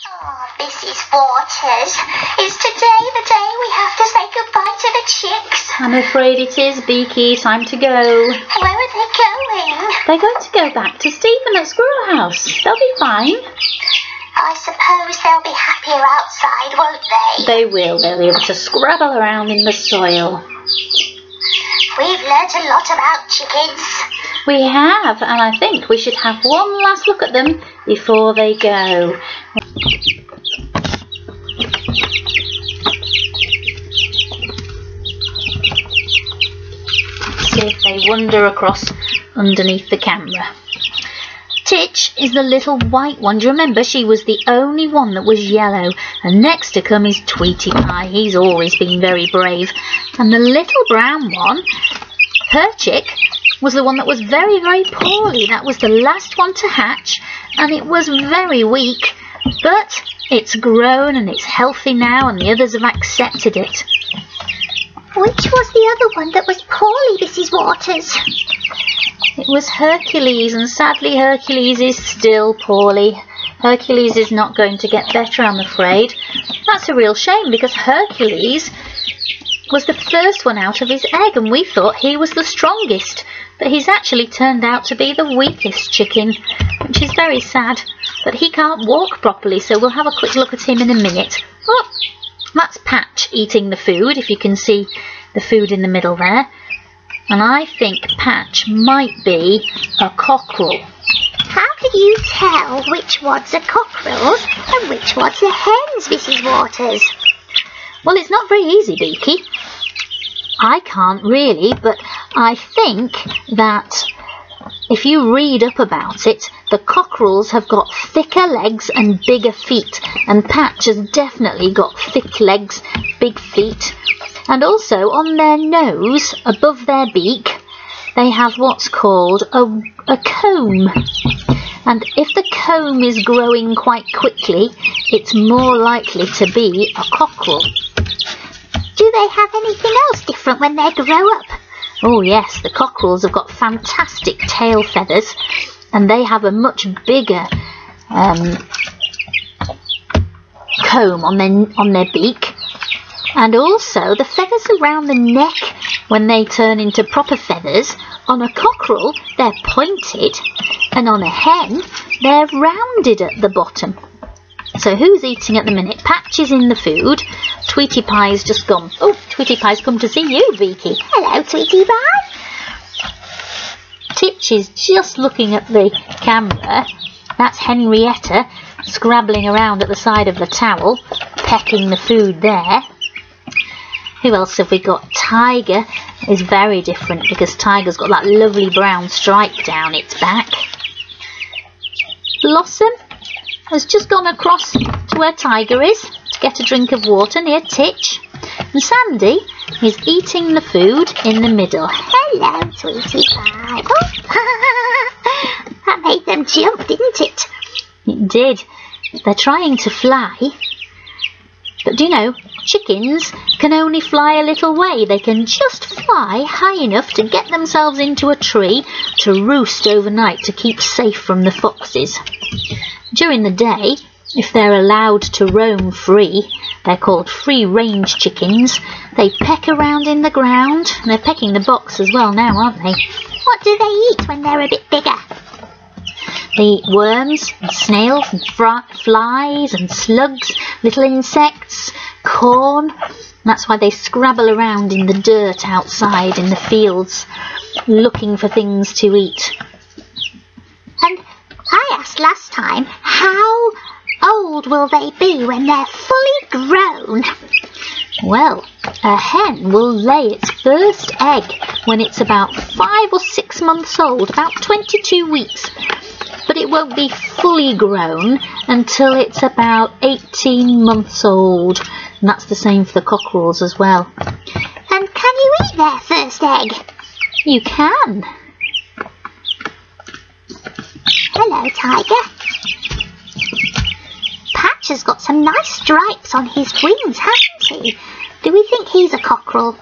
Oh, Mrs Waters, is today the day we have to say goodbye to the chicks? I'm afraid it is, Beaky. Time to go. Where are they going? They're going to go back to Stephen at Squirrel House. They'll be fine. I suppose they'll be happier outside, won't they? They will. They'll be able to scrabble around in the soil. We've learnt a lot about chickens. We have, and I think we should have one last look at them before they go. See if they wander across underneath the camera. Titch is the little white one. Do you remember she was the only one that was yellow? And next to come is Tweety Pie. He's always been very brave. And the little brown one, her chick, was the one that was very, very poorly. That was the last one to hatch, and it was very weak. But it's grown and it's healthy now, and the others have accepted it. Which was the other one that was poorly, Mrs Waters? It was Hercules, and sadly Hercules is still poorly. Hercules is not going to get better, I'm afraid. That's a real shame, because Hercules was the first one out of his egg, and we thought he was the strongest. But he's actually turned out to be the weakest chicken, which is very sad. But he can't walk properly, so we'll have a quick look at him in a minute. Oh, that's Patch eating the food, if you can see the food in the middle there. And I think Patch might be a cockerel. How can you tell which ones are cockerels and which ones are hens, Mrs Waters? Well, it's not very easy, Beaky. I can't really, but I think that if you read up about it, the cockerels have got thicker legs and bigger feet, and Patch has definitely got thick legs, big feet, and also on their nose, above their beak, they have what's called a comb. And if the comb is growing quite quickly, it's more likely to be a cockerel. Do they have anything else different when they grow up? Oh yes, the cockerels have got fantastic tail feathers, and they have a much bigger comb on their beak. And also the feathers around the neck, when they turn into proper feathers, on a cockerel they're pointed, and on a hen they're rounded at the bottom. So who's eating at the minute? Patch is in the food. Tweety Pie's just gone. Oh, Tweety Pie's come to see you, Beaky. Hello, Tweety Pie. Titch is just looking at the camera. That's Henrietta scrabbling around at the side of the towel, pecking the food there. Who else have we got? Tiger is very different, because Tiger's got that lovely brown stripe down its back. Blossom has just gone across to where Tiger is to get a drink of water near Titch. And Sandy is eating the food in the middle. Hello, Tweety Pie. Oh, that made them jump, didn't it? It did. They're trying to fly. But do you know, chickens can only fly a little way. They can just fly high enough to get themselves into a tree to roost overnight to keep safe from the foxes. During the day, if they're allowed to roam free, they're called free-range chickens. They peck around in the ground. They're pecking the box as well now, aren't they? What do they eat when they're a bit bigger? They eat worms and snails and flies and slugs, little insects, corn. That's why they scrabble around in the dirt outside in the fields, looking for things to eat. And I asked last time, how old will they be when they're fully grown? Well, a hen will lay its first egg when it's about 5 or 6 months old, about 22 weeks. But it won't be fully grown until it's about 18 months old. And that's the same for the cockerels as well. And can you eat their first egg? You can. Hello, Tiger. Patch has got some nice stripes on his wings, hasn't he? Do we think he's a cockerel?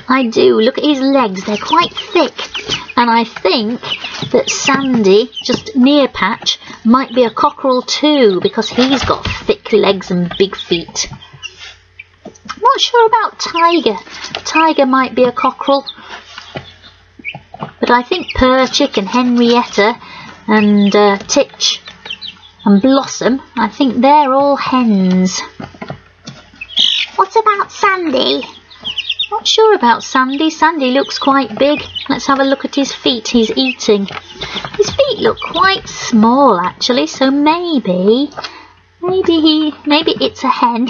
I do. Look at his legs. They're quite thick. And I think that Sandy, just near Patch, might be a cockerel too, because he's got thick thick legs and big feet. I'm not sure about Tiger. Tiger might be a cockerel. But I think Perchick and Henrietta and Titch and Blossom, I think they're all hens. What about Sandy? Not sure about Sandy. Sandy looks quite big. Let's have a look at his feet. He's eating. His feet look quite small actually, so maybe it's a hen.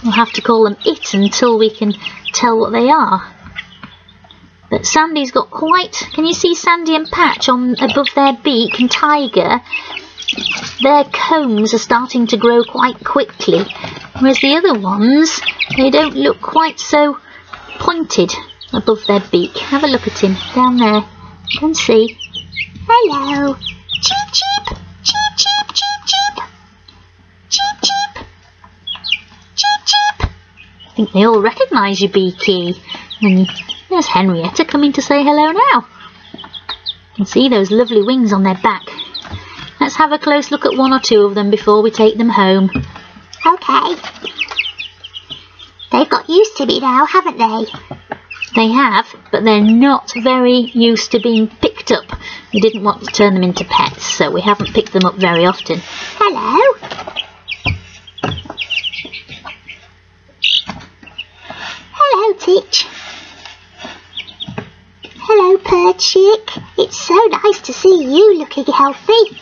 We'll have to call them it until we can tell what they are. But Sandy's got quite... Can you see Sandy and Patch on above their beak, and Tiger? Their combs are starting to grow quite quickly, whereas the other ones, they don't look quite so pointed above their beak. Have a look at him down there. You can see. Hello. Cheep cheep. Cheep cheep cheep cheep. Cheep cheep. Cheep cheep. I think they all recognise you, Beaky. And there's Henrietta coming to say hello now. You can see those lovely wings on their back. Let's have a close look at one or two of them before we take them home. Okay. They've got used to me now, haven't they? They have, but they're not very used to being picked up. We didn't want to turn them into pets, so we haven't picked them up very often. Hello. Hello, Titch. Hello, Perchick. It's so nice to see you looking healthy.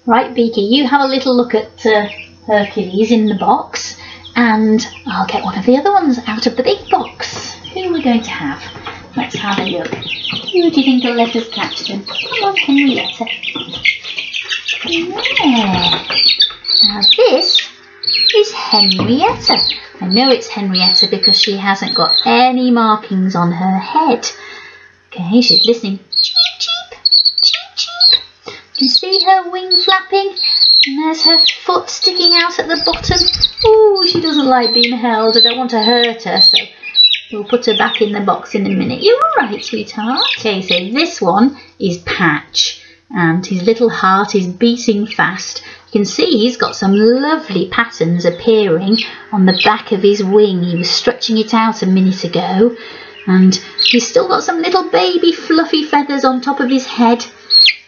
Right, Beaky, you have a little look at Hercules in the box, and I'll get one of the other ones out of the big box. Who are we going to have? Let's have a look. Who do you think will let us catch them? Come on, Henrietta. There. Now this is Henrietta. I know it's Henrietta because she hasn't got any markings on her head. Okay, she's listening. Cheep, cheep, cheep, cheep. You see her wing flapping? And there's her foot sticking out at the bottom. Oh, she doesn't like being held. I don't want to hurt her, so we'll put her back in the box in a minute. You're all right, sweetheart. Okay, so this one is Patch, and his little heart is beating fast. You can see he's got some lovely patterns appearing on the back of his wing. He was stretching it out a minute ago, and he's still got some little baby fluffy feathers on top of his head,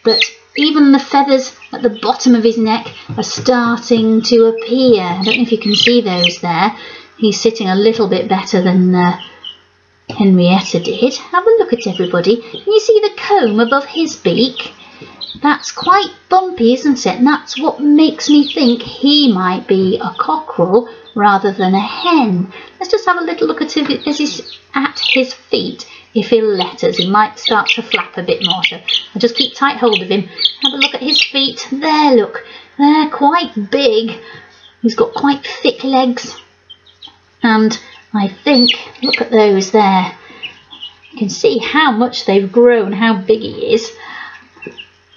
but even the feathers at the bottom of his neck are starting to appear. I don't know if you can see those there. He's sitting a little bit better than Henrietta did. Have a look at everybody. Can you see the comb above his beak? That's quite bumpy, isn't it? And that's what makes me think he might be a cockerel rather than a hen. Let's just have a little look at him as he's at his feet. If he'll let us, he might start to flap a bit more. So I'll just keep tight hold of him. Have a look at his feet. There, look. They're quite big. He's got quite thick legs. And I think, look at those there. You can see how much they've grown, how big he is.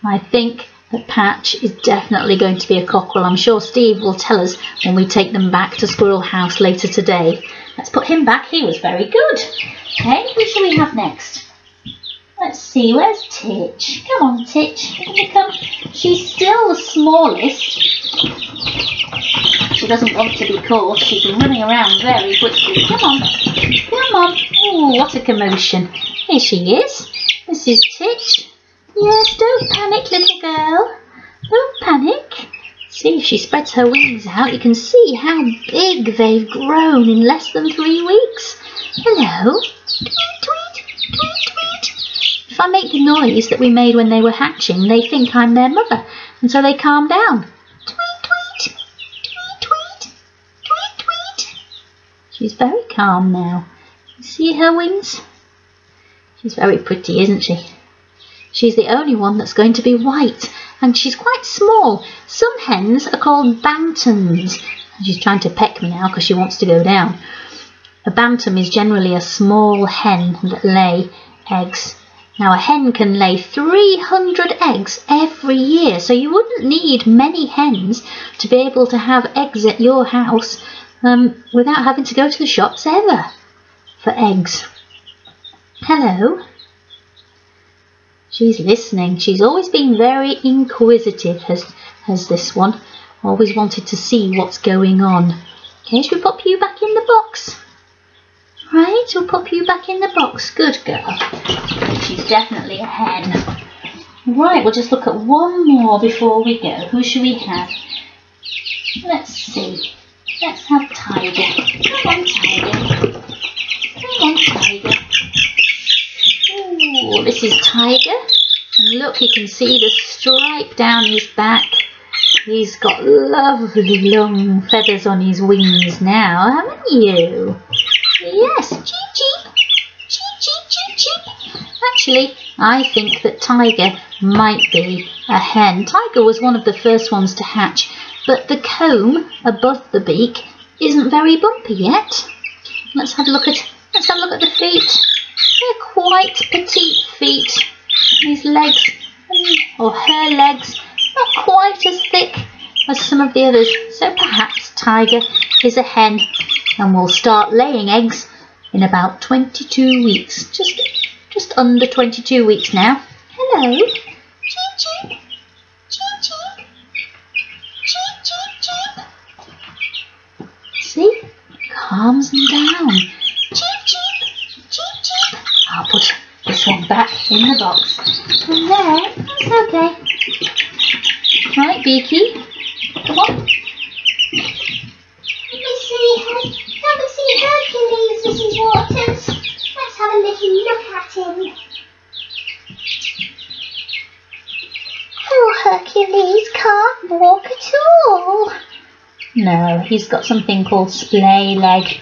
I think that Patch is definitely going to be a cockerel. I'm sure Steve will tell us when we take them back to Squirrel House later today. Let's put him back. He was very good. Okay, who shall we have next? Let's see, where's Titch? Come on, Titch. Here you come. She's still the smallest. She doesn't want to be caught. She's running around very quickly. Come on. Come on. Oh, what a commotion. Here she is. This is Titch. Yes, don't panic, little girl. Don't panic. See, if she spreads her wings out, you can see how big they've grown in less than 3 weeks. Hello. Tweet, tweet, tweet, tweet. If I make the noise that we made when they were hatching, they think I'm their mother, and so they calm down. Tweet, tweet, tweet, tweet, tweet, tweet. She's very calm now. You see her wings? She's very pretty, isn't she? She's the only one that's going to be white, and she's quite small. Some hens are called bantams. She's trying to peck me now because she wants to go down. A bantam is generally a small hen that lay eggs. Now a hen can lay 300 eggs every year, so you wouldn't need many hens to be able to have eggs at your house without having to go to the shops ever for eggs. Hello. She's listening. She's always been very inquisitive, has this one. Always wanted to see what's going on. Okay, should we pop you back in the box? Right, we'll pop you back in the box. Good girl. She's definitely a hen. Right, we'll just look at one more before we go. Who should we have? Let's see. Let's have Tiger. Come on, Tiger. Come on, Tiger. Ooh, this is Tiger. And look, you can see the stripe down his back. He's got lovely long feathers on his wings now, haven't you? Yes, cheep cheep. Cheep cheep cheep cheep. Actually, I think that Tiger might be a hen. Tiger was one of the first ones to hatch, but the comb above the beak isn't very bumpy yet. Let's have a look at the feet. They're quite petite feet. His legs, or her legs, not quite as thick as some of the others. So perhaps Tiger is a hen and will start laying eggs in about 22 weeks. Just under 22 weeks now. Hello. Cheep cheep. Cheep cheep. Cheep cheep cheep. See? Calms them down. Cheep cheep. Cheep cheep. I'll put this one back in the box. And there. That's okay. Right, Beaky. Come on. Let me see Hercules, Mrs Waters. Let's have a little look at him. Oh, Hercules can't walk at all. No, he's got something called splay leg.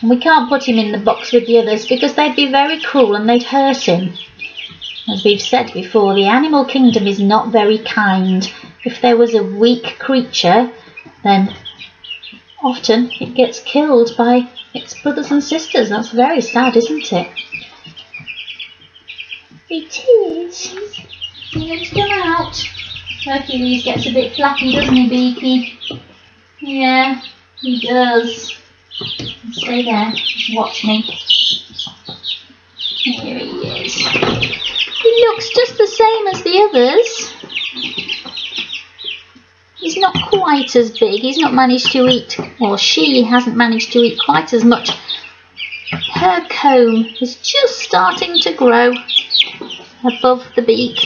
And we can't put him in the box with the others because they'd be very cruel and they'd hurt him. As we've said before, the animal kingdom is not very kind. If there was a weak creature, then often it gets killed by its brothers and sisters. That's very sad, isn't it? It is. Let's come out. Hercules gets a bit flappy, doesn't he, Beaky? Yeah, he does. Stay there. Just watch me. Here he is. He looks just the same as the others. He's not quite as big. He's not managed to eat, or she hasn't managed to eat quite as much. Her comb is just starting to grow above the beak.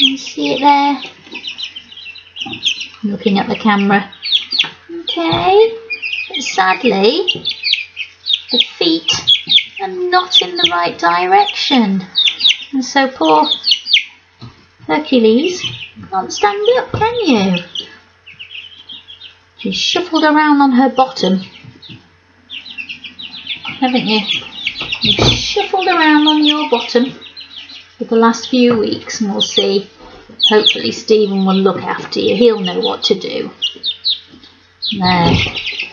You see it there? Looking at the camera. Okay. But sadly, the feet are not in the right direction. And so poor Hercules can't stand up, can you? She's shuffled around on her bottom, haven't you? You've shuffled around on your bottom for the last few weeks, and we'll see. Hopefully Stephen will look after you. He'll know what to do. There.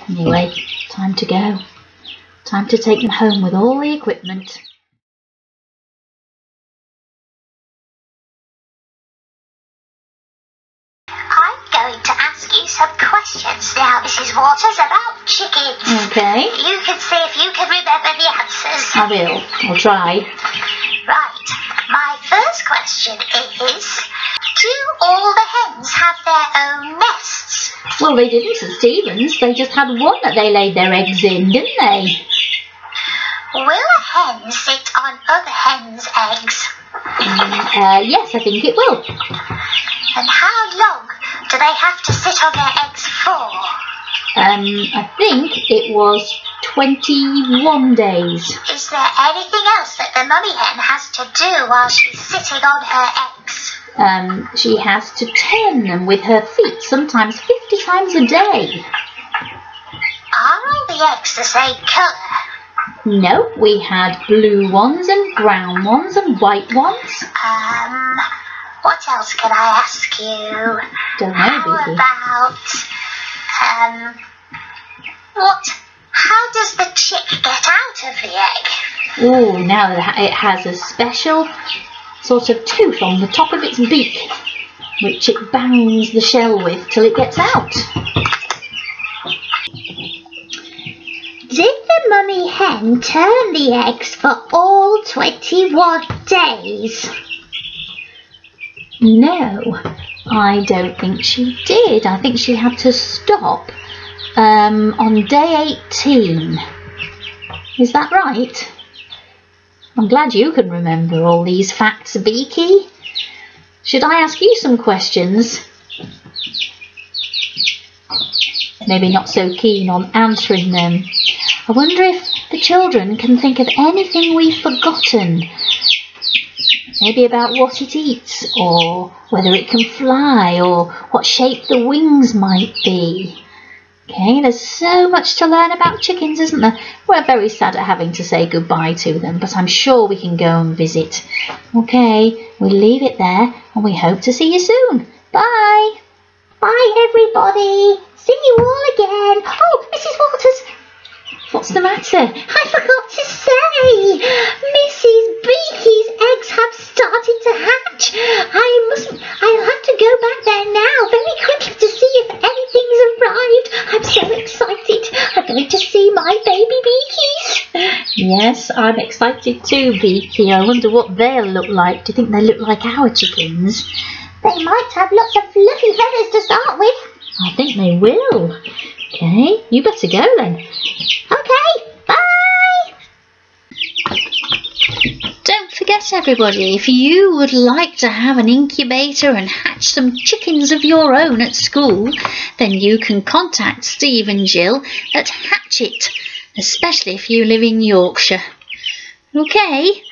Anyway, time to go. Time to take them home with all the equipment. I'm going to ask you some questions now, Mrs Waters, about chickens. Okay. You can see if you can remember the answers. I will. I'll try. Right. My first question is, do all the hens have their own nests? Well, they didn't at Stephen's. They just had one that they laid their eggs in, didn't they? Will a hen sit on other hens' eggs? Yes, I think it will. And how long do they have to sit on their eggs for? I think it was 21 days. Is there anything else that the mummy hen has to do while she's sitting on her eggs? She has to turn them with her feet, sometimes 50 times a day. Are all the eggs the same colour? No, we had blue ones and brown ones and white ones. What else can I ask you? Don't know, How Beaky. about, how does the chick get out of the egg? Oh, now it has a special sort of tooth on the top of its beak, which it bangs the shell with till it gets out. Did the mummy hen turn the eggs for all 21 days? No, I don't think she did. I think she had to stop on day 18. Is that right? I'm glad you can remember all these facts, Beaky. Should I ask you some questions? Maybe not so keen on answering them. I wonder if the children can think of anything we've forgotten. Maybe about what it eats, or whether it can fly, or what shape the wings might be. Okay, there's so much to learn about chickens, isn't there? We're very sad at having to say goodbye to them, but I'm sure we can go and visit. Okay, we leave it there, and we hope to see you soon. Bye! Bye, everybody. See you all again. Oh, Mrs Waters. What's the matter? I forgot to say. Mrs Beaky's eggs have started to hatch. I'll have to go back there now very quickly to see if anything's arrived. I'm so excited. I'm going to see my baby Beakies. Yes, I'm excited too, Beaky. I wonder what they'll look like. Do you think they look like our chickens? They might have lots of fluffy feathers to start with. I think they will. Okay, you better go then. Okay, bye! Don't forget, everybody, if you would like to have an incubator and hatch some chickens of your own at school, then you can contact Steve and Jill at Hatch It, especially if you live in Yorkshire. Okay?